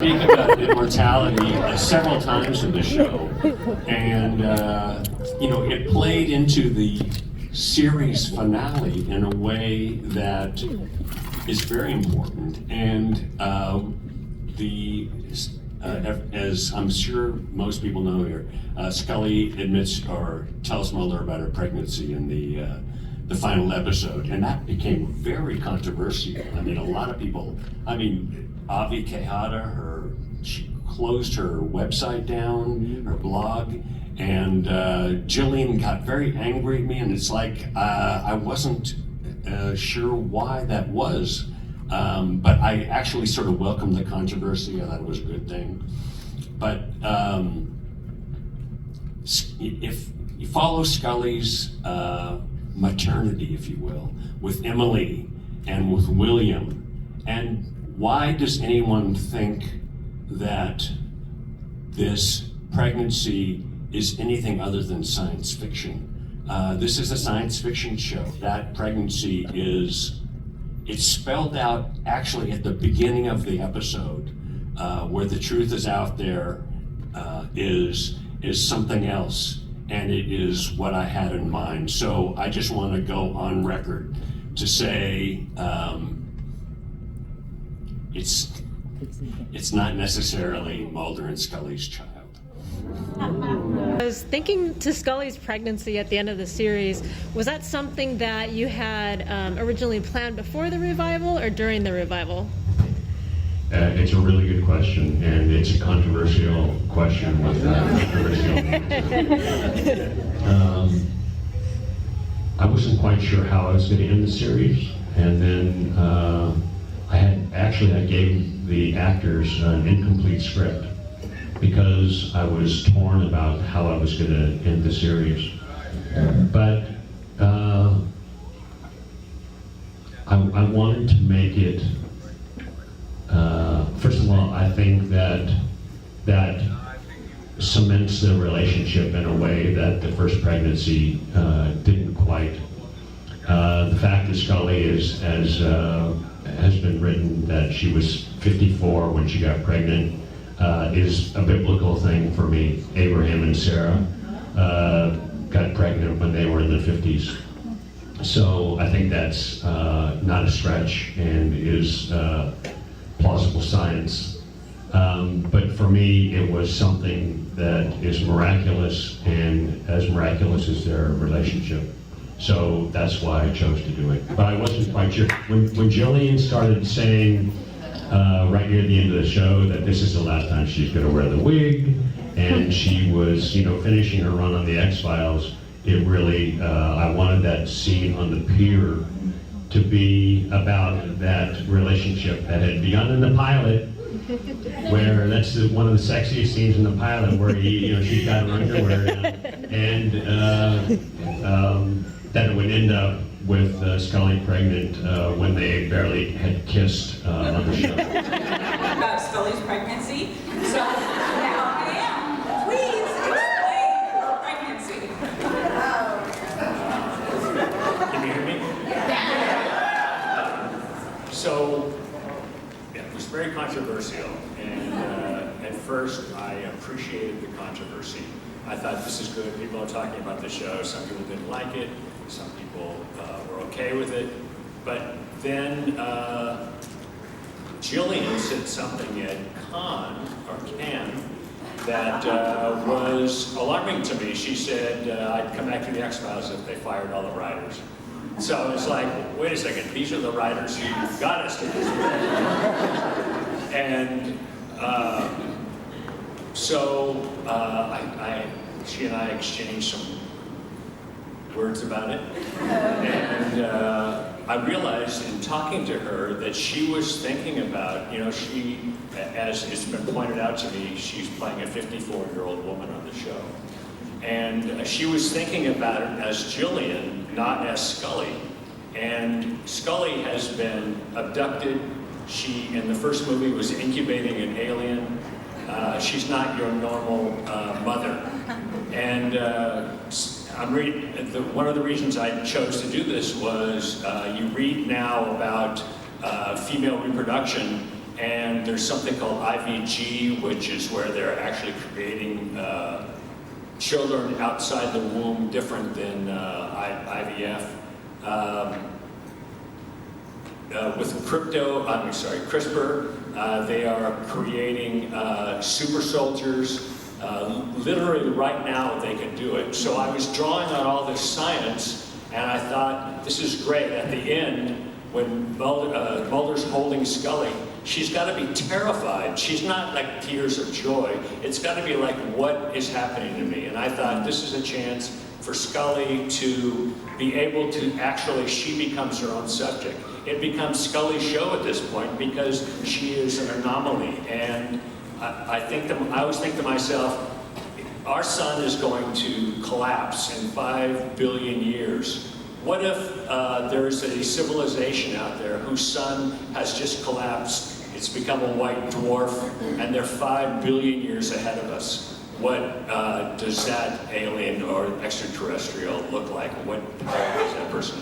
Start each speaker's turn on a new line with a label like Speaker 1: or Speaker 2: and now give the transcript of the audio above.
Speaker 1: Speak about immortality several times in the show, and it played into the series finale in a way that is very important. And as I'm sure most people know here, Scully admits or tells Mulder about her pregnancy in the final episode, and that became very controversial. I mean, a lot of people. Avi Kehata, she closed her website down, her blog, and Jillian got very angry at me, and it's like I wasn't sure why that was, but I actually sort of welcomed the controversy. I thought it was a good thing. But if you follow Scully's maternity, if you will, with Emily and with William, and why does anyone think that this pregnancy is anything other than science fiction? This is a science fiction show. That pregnancy it's spelled out actually at the beginning of the episode, where the truth is out there, is something else, and it is what I had in mind. So I just want to go on record to say, it's not necessarily Mulder and Scully's child.
Speaker 2: I was thinking to Scully's pregnancy at the end of the series, was that something that you had originally planned before the revival or during the revival?
Speaker 3: It's a really good question, and it's a controversial question with controversial. I wasn't quite sure how I was going to end the series, and then I gave the actors an incomplete script because I was torn about how I was going to end the series. But I wanted to make it, first of all, I think that cements the relationship in a way that the first pregnancy didn't quite. The fact that Scully has been written that she was 54 when she got pregnant is a biblical thing for me. Abraham and Sarah got pregnant when they were in their 50s. So I think that's not a stretch and is plausible science. But for me, it was something that is miraculous, and as miraculous as their relationship. So that's why I chose to do it. But I wasn't quite sure. When Jillian started saying right near the end of the show that this is the last time she's going to wear the wig, and she was, finishing her run on the X-Files, it really, I wanted that scene on the pier to be about that relationship that had begun in the pilot, where that's one of the sexiest scenes in the pilot, where she's got her underwear down, and that it would end up with Scully pregnant when they barely had kissed on the show.
Speaker 4: About Scully's pregnancy. So now I am. Please explain her pregnancy.
Speaker 1: Can you hear me? So, it was very controversial, and at first I appreciated the controversy. I thought, this is good, people are talking about the show, some people didn't like it, some people were okay with it, but then Jillian said something at Cannes that was alarming to me. She said I'd come back to the X-Files if they fired all the writers. So it's like, wait a second, these are the writers who got us to this point. And so she and I exchanged some words about it. And I realized in talking to her that she was thinking about, she, as it's been pointed out to me, she's playing a 54-year-old woman on the show. And she was thinking about it as Jillian, not as Scully. And Scully has been abducted. She, in the first movie, was incubating an alien. She's not your normal mother. And one of the reasons I chose to do this was you read now about female reproduction,
Speaker 5: and there's something called IVG, which is where they're actually creating children outside the womb, different than IVF. With CRISPR, they are creating super soldiers. Literally right now they can do it. So I was drawing on all this science, and I thought, this is great. At the end, when Mulder's holding Scully, she's got to be terrified. She's not like tears of joy. It's got to be like, what is happening to me? And I thought, this is a chance for Scully to be able to actually, she becomes her own subject. It becomes Scully's show at this point because she is an anomaly. And I always think to myself, our sun is going to collapse in 5 billion years. What if there's a civilization out there whose sun has just collapsed? It's become a white dwarf, and they're 5 billion years ahead of us. What does that alien or extraterrestrial look like? What does that person